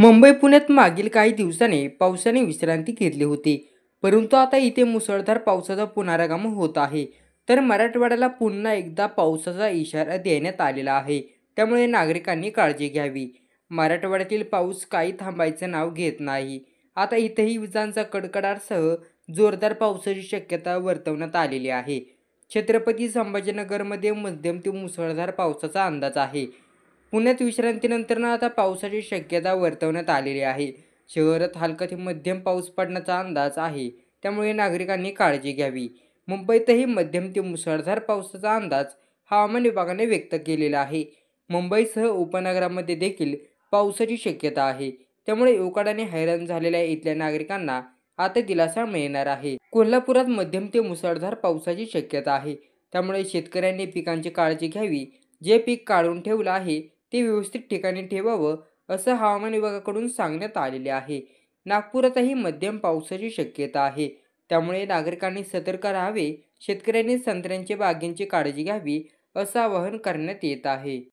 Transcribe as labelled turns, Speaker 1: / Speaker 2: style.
Speaker 1: मुंबई पुण्यात मागील काही दिवसांनी पावसाने विश्रांती घेतली होती, परंतु आता इथे मुसळधार पावसाचा पुनरागमन होत आहे. तर मराठवाड्याला पुन्हा एकदा पावसाचा इशारा देण्यात आलेला आहे. त्यामुळे नागरिकांनी काळजी घ्यावी. मराठवाड्यातील पाऊस काही थांबायचं नाव घेत नाही. आता इथेही विजांचा कडकडाटासह जोरदार पावसाची शक्यता वर्तवण्यात आलेली आहे. छत्रपती संभाजीनगरमध्ये मध्यम ते मुसळधार पावसाचा अंदाज आहे. पुण्यात विश्रांतीनंतर आता पावसाची शक्यता वर्तवण्यात आलेली आहे. शहरात हलका ते मध्यम पाऊस पडण्याचा अंदाज आहे, त्यामुळे नागरिकांनी काळजी घ्यावी. मुंबईतही मध्यम ते मुसळधार पावसाचा अंदाज हवामान विभागाने व्यक्त केलेला आहे. मुंबईसह उपनगरामध्ये देखील पावसाची शक्यता आहे. त्यामुळे उकाड्याने हैराण झालेल्या इथल्या नागरिकांना आता दिलासा मिळणार आहे. कोल्हापुरात मध्यम ते मुसळधार पावसाची शक्यता आहे. त्यामुळे शेतकऱ्यांनी पिकांची काळजी घ्यावी. जे पीक काढून ठेवलं आहे ते व्यवस्थित ठिकाणी ठेवावं, असं हवामान विभागाकडून सांगण्यात आलेले आहे. नागपुरातही मध्यम पावसाची शक्यता आहे. त्यामुळे नागरिकांनी सतर्क राहावे. शेतकऱ्यांनी संत्र्यांच्या बागेंची काळजी घ्यावी, असं आवाहन करण्यात येत आहे.